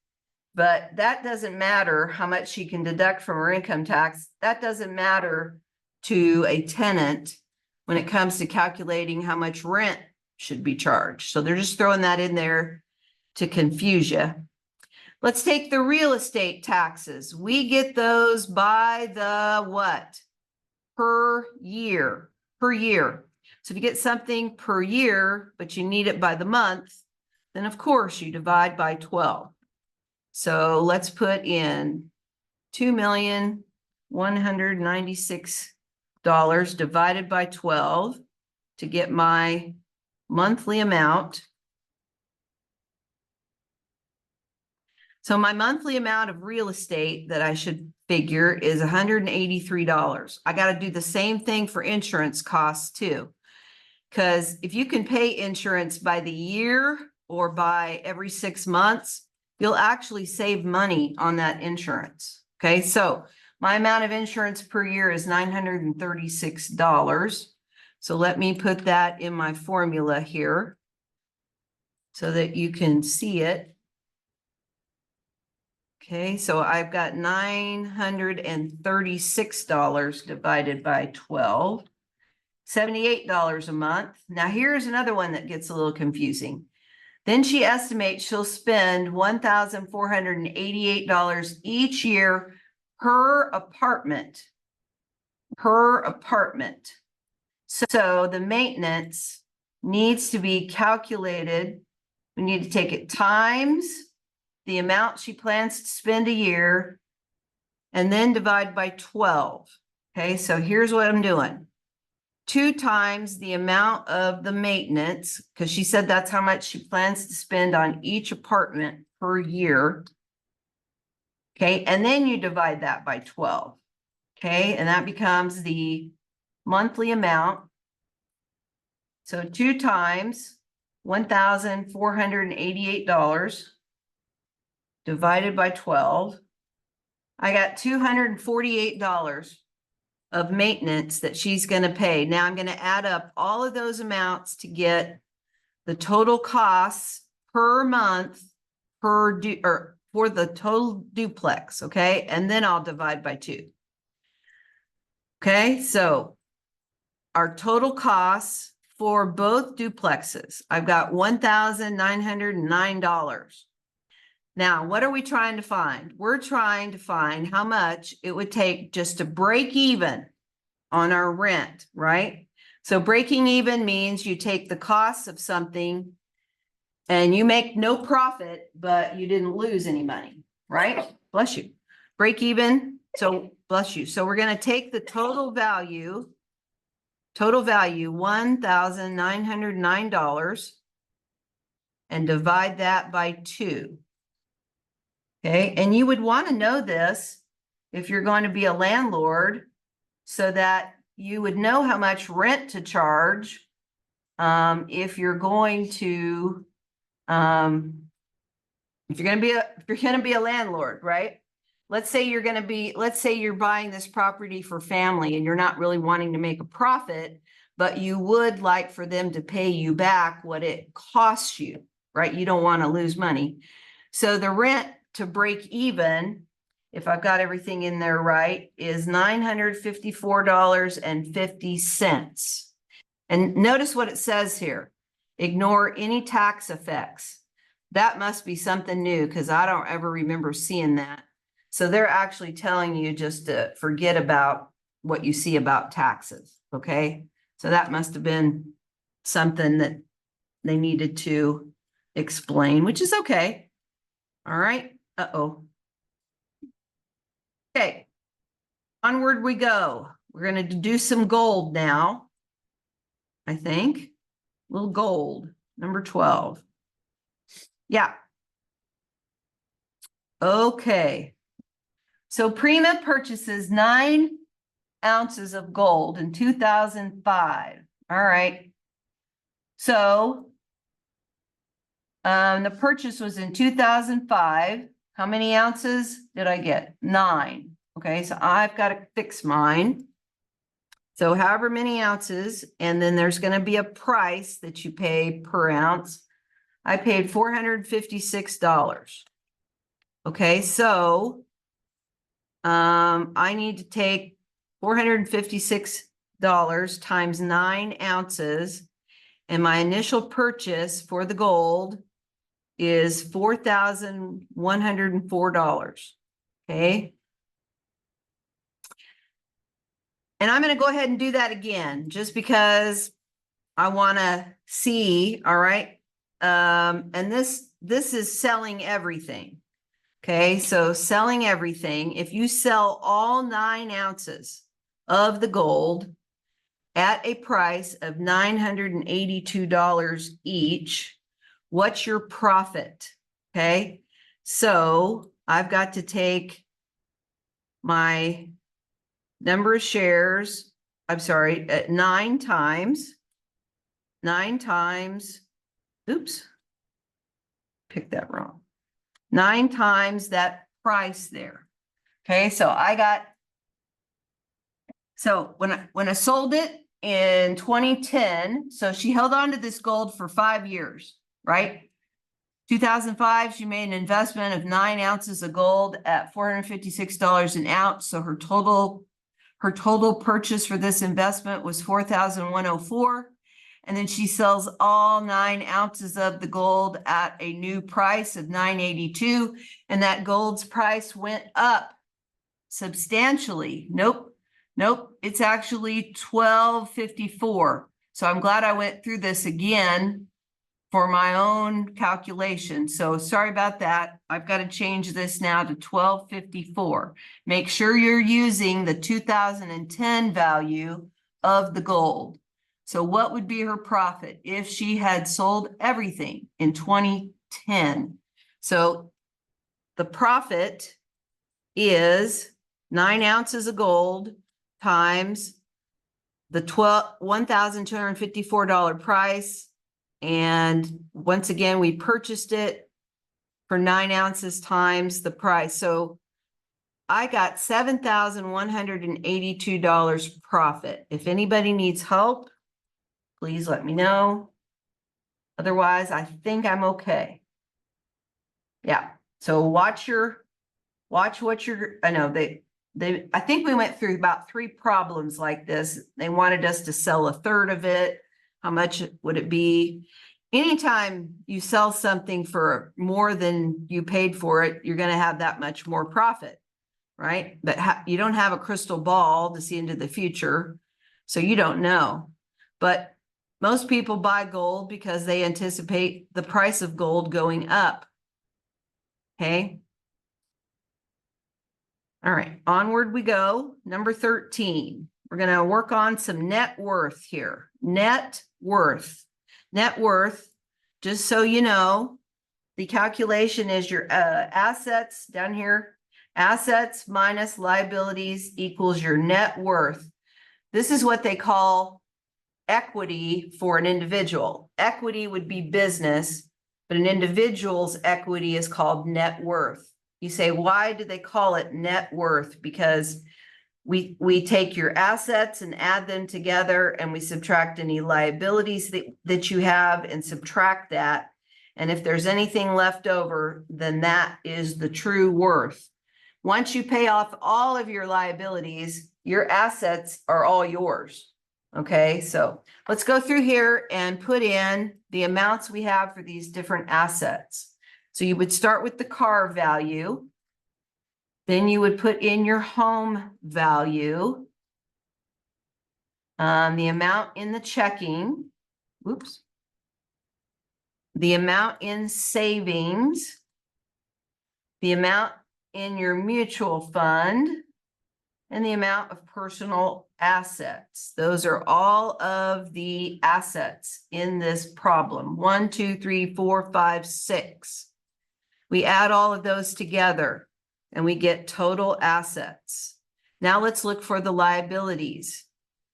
but that doesn't matter how much she can deduct from her income tax. That doesn't matter to a tenant when it comes to calculating how much rent should be charged. So they're just throwing that in there to confuse you. Let's take the real estate taxes. We get those by the what? Per year, per year. So if you get something per year, but you need it by the month, then of course you divide by 12. So let's put in $2,196 divided by 12 to get my monthly amount. So my monthly amount of real estate that I should figure is $183. I got to do the same thing for insurance costs too. Because if you can pay insurance by the year or by every 6 months, you'll actually save money on that insurance. Okay, so my amount of insurance per year is $936. So let me put that in my formula here so that you can see it. Okay, so I've got $936 divided by 12, $78 a month. Now here's another one that gets a little confusing. Then she estimates she'll spend $1,488 each year per apartment. Per apartment. So the maintenance needs to be calculated. We need to take it times the amount she plans to spend a year and then divide by 12. Okay, so here's what I'm doing. 2 times the amount of the maintenance, because she said that's how much she plans to spend on each apartment per year. Okay, and then you divide that by 12. Okay, and that becomes the monthly amount. So 2 times $1,488 divided by 12. I got $248 of maintenance that she's going to pay. Now I'm going to add up all of those amounts to get the total costs per month for the total duplex. Okay, and then I'll divide by 2. Okay, so our total costs for both duplexes, I've got $1,909. Now, what are we trying to find? We're trying to find how much it would take just to break even on our rent, right? So breaking even means you take the costs of something and you make no profit, but you didn't lose any money, right? Bless you. Break even. So bless you. So we're going to take the total value, $1,909, and divide that by 2. Okay, and you would want to know this if you're going to be a landlord so that you would know how much rent to charge if you're going to be a landlord, right? Let's say you're buying this property for family and you're not really wanting to make a profit, but you would like for them to pay you back what it costs you, right? You don't want to lose money. So the rent to break even, if I've got everything in there right, is $954.50. And notice what it says here. Ignore any tax effects. That must be something new because I don't ever remember seeing that. So they're actually telling you just to forget about what you see about taxes, okay? So that must have been something that they needed to explain, which is okay. All right. Uh-oh. Okay. Onward we go. We're going to do some gold now, I think. A little gold, number 12. Yeah. Okay. So Prima purchases 9 ounces of gold in 2005. All right. So the purchase was in 2005. How many ounces did I get? 9. Okay, so I've got to fix mine. So however many ounces, and then there's going to be a price that you pay per ounce. I paid $456. Okay, so I need to take $456 times 9 ounces, and my initial purchase for the gold is $4,104. Okay. And I'm going to go ahead and do that again, just because I want to see. All right. And this is selling everything. Okay. So selling everything. If you sell all 9 ounces of the gold at a price of $982 each, what's your profit? Okay. So I've got to take my number of shares, I'm sorry, at 9 times, oops, picked that wrong. 9 times that price there. Okay, so when I sold it in 2010, so she held on to this gold for 5 years, right? 2005, she made an investment of 9 ounces of gold at $456 an ounce. So her total purchase for this investment was $4,104. And then she sells all 9 ounces of the gold at a new price of $982. And that gold's price went up substantially. Nope. It's actually $1,254. So I'm glad I went through this again for my own calculation. So sorry about that. I've got to change this now to $1,254. Make sure you're using the 2010 value of the gold. So what would be her profit if she had sold everything in 2010? So the profit is 9 ounces of gold times the $1,254 price. And once again, we purchased it for 9 ounces times the price. So I got $7,182 profit. If anybody needs help, please let me know. Otherwise, I think I'm okay. Yeah. So watch what you're, I know I think we went through about 3 problems like this. They wanted us to sell a third of it. How much would it be? Anytime you sell something for more than you paid for it, you're going to have that much more profit, right? But you don't have a crystal ball to see into the future, so you don't know. But most people buy gold because they anticipate the price of gold going up. Okay. All right, onward we go. Number 13. We're going to work on some net worth here. Net worth, just so you know, the calculation is your assets down here. Assets minus liabilities equals your net worth. This is what they call equity for an individual. Equity would be business, but an individual's equity is called net worth. You say, why do they call it net worth? Because we take your assets and add them together, and we subtract any liabilities that you have and subtract that. And if there's anything left over, then that is the true worth. Once you pay off all of your liabilities, your assets are all yours. Okay, so let's go through here and put in the amounts we have for these different assets. So you would start with the car value. Then you would put in your home value, the amount in the checking, the amount in savings, the amount in your mutual fund, and the amount of personal assets. Those are all of the assets in this problem. 1, 2, 3, 4, 5, 6. We add all of those together and we get total assets. Now let's look for the liabilities.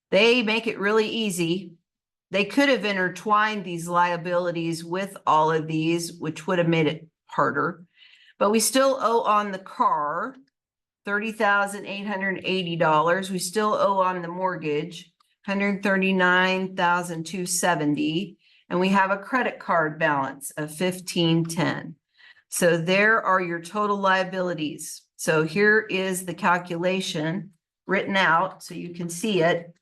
They make it really easy. They could have intertwined these liabilities with all of these, which would have made it harder, but we still owe on the car $30,880. We still owe on the mortgage $139,270, and we have a credit card balance of $1,510. So there are your total liabilities. So here is the calculation written out so you can see it.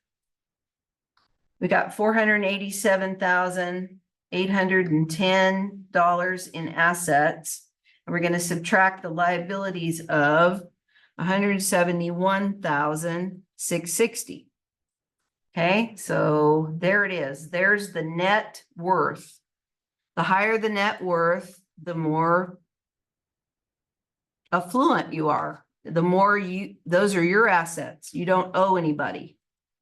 We got $487,810 in assets. And we're going to subtract the liabilities of $171,660. Okay, so there it is. There's the net worth. The higher the net worth, the more affluent you are. The more those are your assets. You don't owe anybody.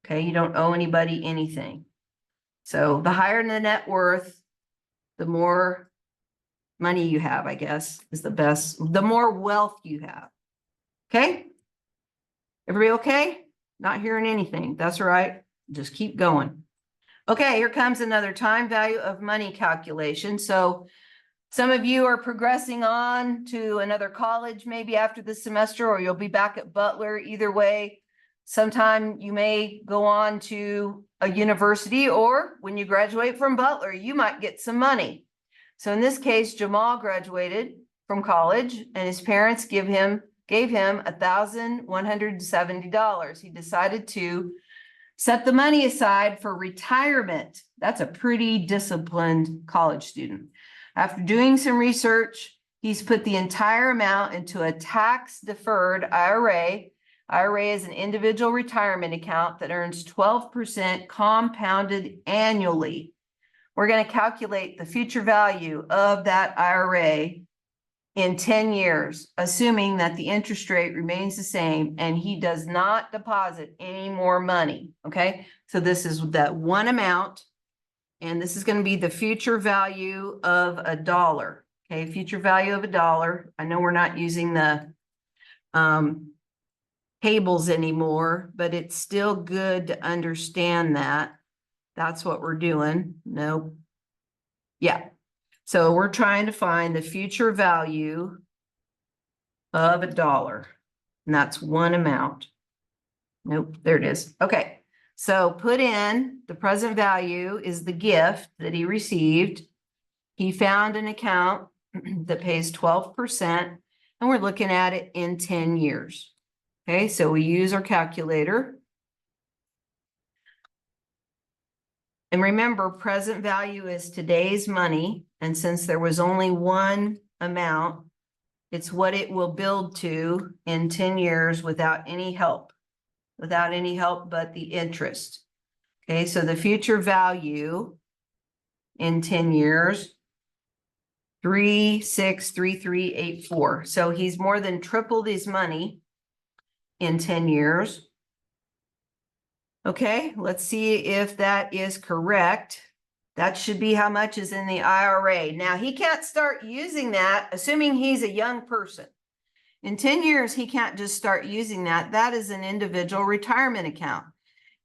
Okay, you don't owe anybody anything. So the higher the net worth, the more money you have, I guess, is the best, the more wealth you have. Okay? Everybody okay? Not hearing anything. That's right. Just keep going. Okay, here comes another time value of money calculation. So some of you are progressing on to another college, maybe after the semester, or you'll be back at Butler. Either way, sometime you may go on to a university, or when you graduate from Butler, you might get some money. So in this case, Jamal graduated from college and his parents gave him $1,170. He decided to set the money aside for retirement. That's a pretty disciplined college student. After doing some research, he's put the entire amount into a tax-deferred IRA. IRA is an individual retirement account that earns 12% compounded annually. We're going to calculate the future value of that IRA in 10 years, assuming that the interest rate remains the same and he does not deposit any more money. Okay, so this is that one amount, and this is going to be the future value of $1. Okay, future value of $1. I know we're not using the tables anymore, but it's still good to understand that. That's what we're doing. Nope. Yeah. So we're trying to find the future value of $1, and that's one amount. Nope, there it is. Okay, so put in the present value is the gift that he received. He found an account that pays 12%, and we're looking at it in 10 years. Okay, so we use our calculator. And remember, present value is today's money. And since there was only one amount, it's what it will build to in 10 years without any help but the interest. Okay, so the future value in 10 years, 363384. So he's more than tripled his money in 10 years. Okay, let's see if that is correct. That should be how much is in the IRA. Now, he can't start using that, assuming he's a young person. In 10 years, he can't just start using that. That is an individual retirement account.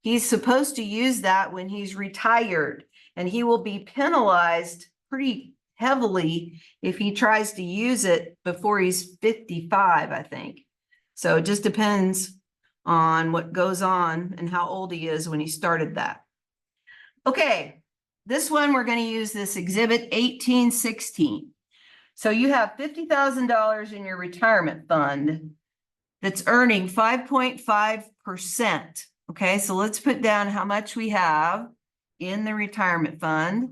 He's supposed to use that when he's retired, and he will be penalized pretty heavily if he tries to use it before he's 55, I think. So it just depends on what goes on and how old he is when he started that. Okay, this one we're going to use this exhibit 1816. So you have $50,000 in your retirement fund that's earning 5.5%. Okay, so let's put down how much we have in the retirement fund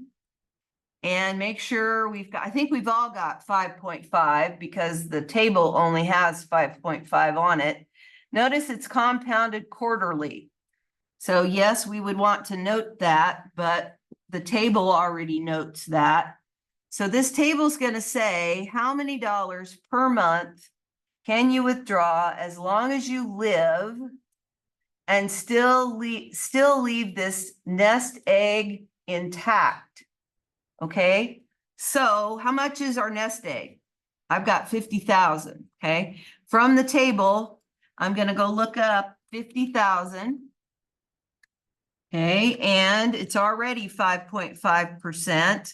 and make sure we've got, I think we've all got 5.5 because the table only has 5.5 on it. Notice it's compounded quarterly. So yes, we would want to note that, but the table already notes that. So this table is going to say how many dollars per month can you withdraw as long as you live and still leave this nest egg intact. Okay, so how much is our nest egg? I've got 50,000. Okay, from the table, I'm going to go look up 50,000. Okay, and it's already 5.5%.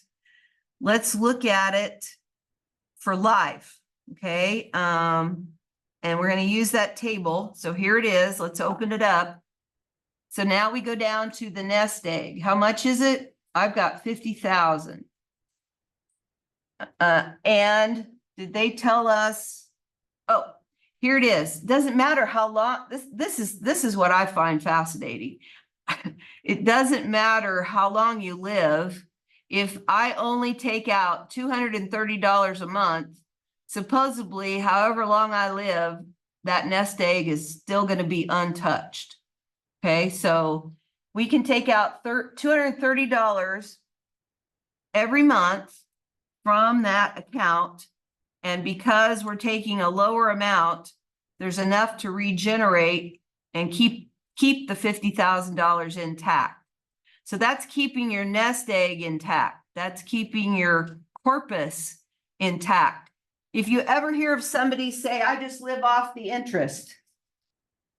Let's look at it for life. Okay, and we're going to use that table. So here it is. Let's open it up. So now we go down to the nest egg. How much is it? I've got 50,000. And did they tell us? Oh, here it is. Doesn't matter how long. This is what I find fascinating. it doesn't matter how long you live. If I only take out $230 a month, supposedly, however long I live, that nest egg is still going to be untouched. Okay, so we can take out $230 every month from that account. And because we're taking a lower amount, there's enough to regenerate and keep the $50,000 intact. So that's keeping your nest egg intact. That's keeping your corpus intact. If you ever hear of somebody say, I just live off the interest,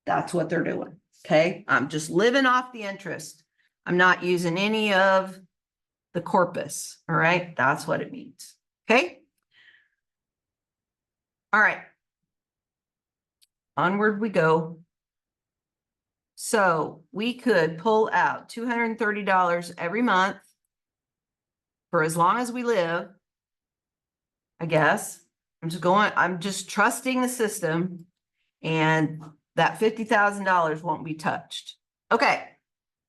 that's what they're doing. Okay, I'm just living off the interest. I'm not using any of the corpus. All right, that's what it means. Okay. All right. Onward we go. So we could pull out $230 every month for as long as we live, I guess. I'm just trusting the system, and that $50,000 won't be touched. Okay,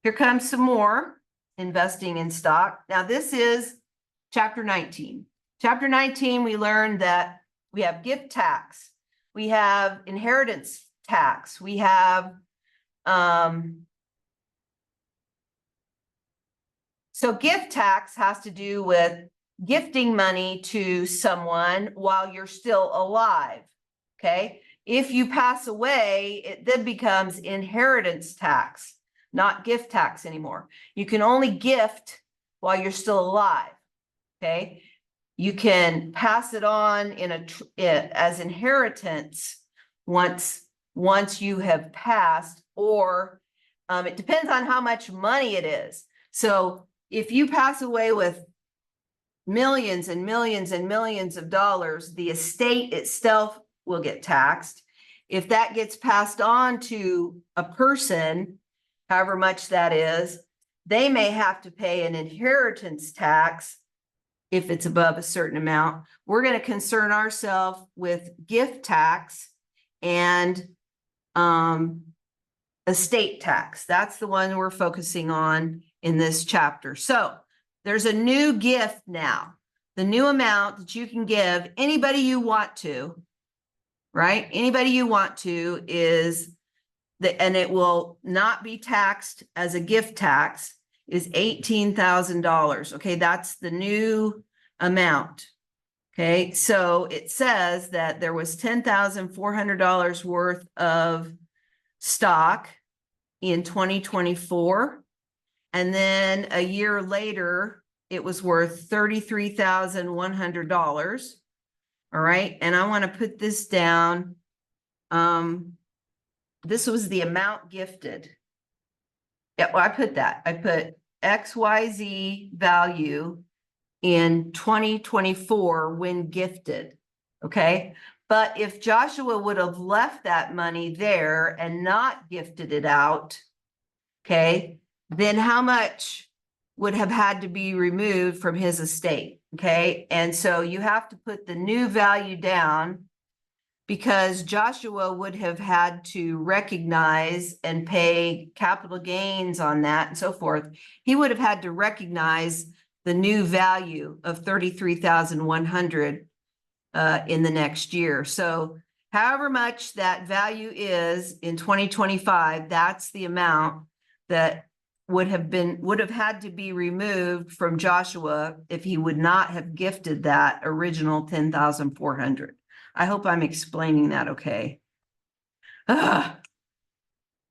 here comes some more investing in stock. Now this is chapter 19. Chapter 19, we learned that we have gift tax, we have inheritance tax, we have so gift tax has to do with gifting money to someone while you're still alive. Okay, if you pass away, it then becomes inheritance tax, not gift tax anymore. You can only gift while you're still alive. Okay, you can pass it on as inheritance once you have passed, or it depends on how much money it is. So if you pass away with millions and millions and millions of dollars, the estate itself will get taxed. If that gets passed on to a person, however much that is, they may have to pay an inheritance tax if it's above a certain amount. We're going to concern ourselves with gift tax and estate tax. That's the one we're focusing on in this chapter. So there's a new gift now. The new amount that you can give anybody you want to, right? Anybody you want to is and it will not be taxed as a gift tax, is $18,000. Okay, that's the new amount. Okay, so it says that there was $10,400 worth of stock in 2024. And then a year later, it was worth $33,100. All right, and I want to put this down. This was the amount gifted. Yeah, well, I put that. I put XYZ value in 2024 when gifted. Okay, but if Joshua would have left that money there and not gifted it out, okay, then how much would have had to be removed from his estate? Okay, and so you have to put the new value down, because Joshua would have had to recognize and pay capital gains on that and so forth. He would have had to recognize the new value of $33,100 in the next year. So however much that value is in 2025, that's the amount that would have had to be removed from Joshua if he would not have gifted that original $10,400. I hope I'm explaining that okay.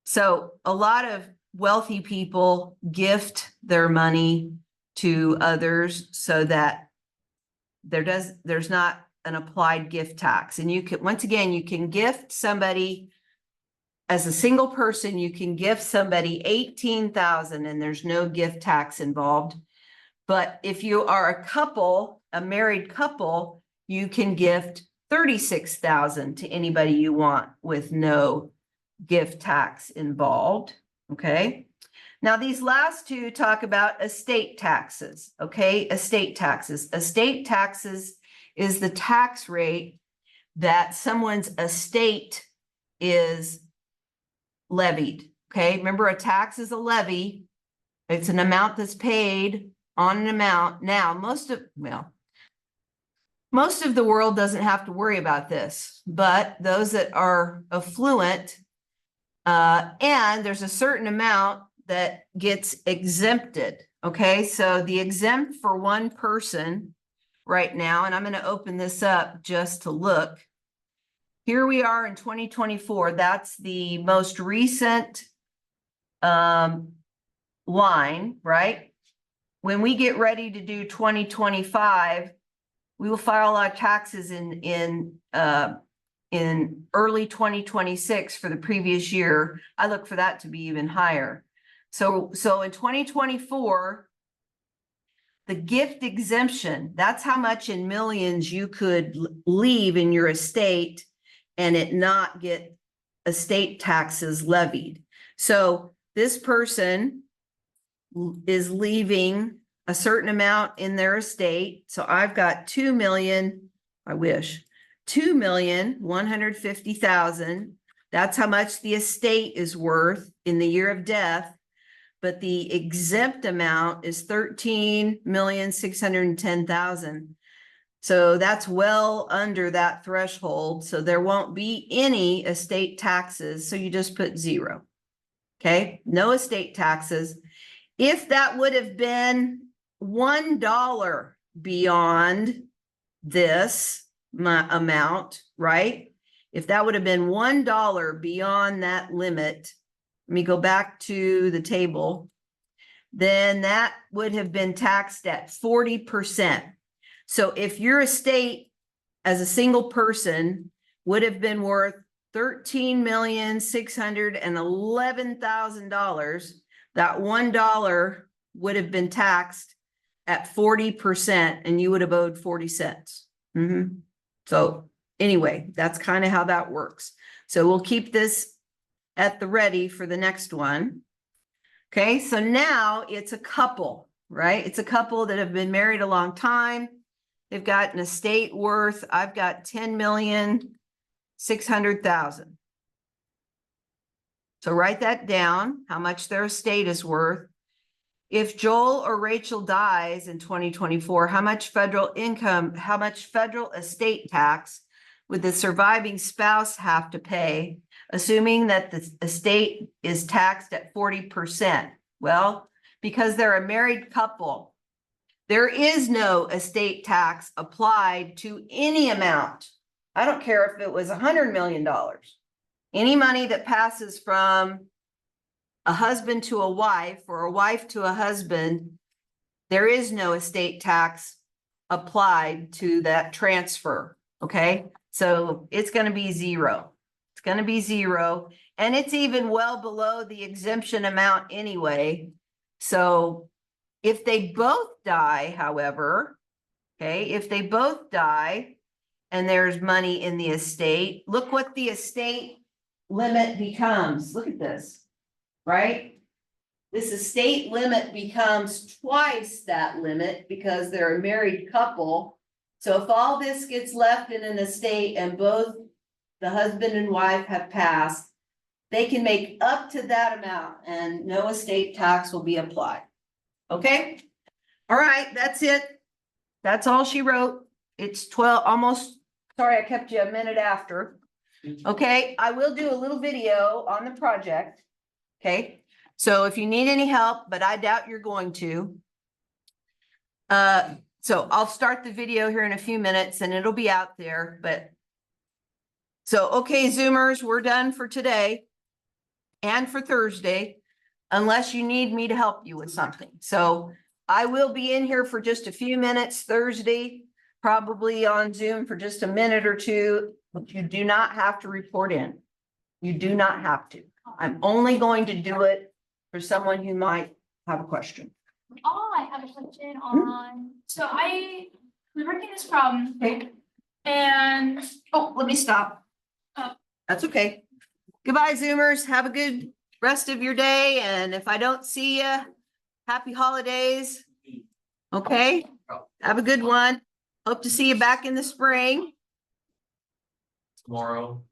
So a lot of wealthy people gift their money to others so that there's not an applied gift tax. And you can, once again, you can gift somebody as a single person, you can gift somebody $18,000 and there's no gift tax involved. But if you are a couple, a married couple, you can gift $36,000 to anybody you want with no gift tax involved. Okay. Now these last two talk about estate taxes. Okay. Estate taxes. Estate taxes is the tax rate that someone's estate is levied. Okay, remember a tax is a levy. It's an amount that's paid on an amount. Now, most of the world doesn't have to worry about this, but those that are affluent, and there's a certain amount that gets exempted. Okay, so the exempt for one person right now, and I'm going to open this up just to look. Here we are in 2024. That's the most recent line, right? When we get ready to do 2025, we will file our taxes in early 2026 for the previous year. I look for that to be even higher. So in 2024, the gift exemption, that's how much in millions you could leave in your estate and it not get estate taxes levied. So this person is leaving a certain amount in their estate. So I've got 2,150,000. That's how much the estate is worth in the year of death. But the exempt amount is 13,610,000. So that's well under that threshold. So there won't be any estate taxes. So you just put 0. Okay, no estate taxes. If that would have been $1 beyond this amount, right? If that would have been $1 beyond that limit, let me go back to the table, then that would have been taxed at 40%. So if your estate as a single person would have been worth $13,611,000, that $1 would have been taxed at 40% and you would have owed 40 cents. So anyway, that's kind of how that works. So we'll keep this at the ready for the next one. Okay, so now it's a couple, right? It's a couple that have been married a long time. They've got an estate worth, I've got 10,600,000. So write that down, how much their estate is worth. If Joel or Rachel dies in 2024, how much federal estate tax would the surviving spouse have to pay, assuming that the estate is taxed at 40%? Well, because they're a married couple, there is no estate tax applied to any amount. I don't care if it was $100 million. Any money that passes from a husband to a wife or a wife to a husband, there is no estate tax applied to that transfer. Okay, so it's going to be 0. It's going to be 0, and it's even well below the exemption amount anyway. So if they both die, however, okay, if they both die and there's money in the estate, look what the estate limit becomes. Look at this, right? This estate limit becomes twice that limit because they're a married couple. So if all this gets left in an estate and both the husband and wife have passed, they can make up to that amount and no estate tax will be applied. Okay? All right, that's it. That's all she wrote. It's 12, almost, sorry, I kept you a minute after. Okay, I will do a little video on the project. Okay, so if you need any help, but I doubt you're going to. So I'll start the video here in a few minutes and it'll be out there, but. So, okay, Zoomers, we're done for today and for Thursday, unless you need me to help you with something. So I will be in here for just a few minutes Thursday, probably on Zoom for just a minute or two, but you do not have to report in. You do not have to. I'm only going to do it for someone who might have a question. Oh, I have a question on, so I was working this problem. Okay. And, oh, let me stop. Oh. That's okay. Goodbye, Zoomers. Have a good rest of your day. And if I don't see you, happy holidays. Okay. Have a good one. Hope to see you back in the spring. Tomorrow.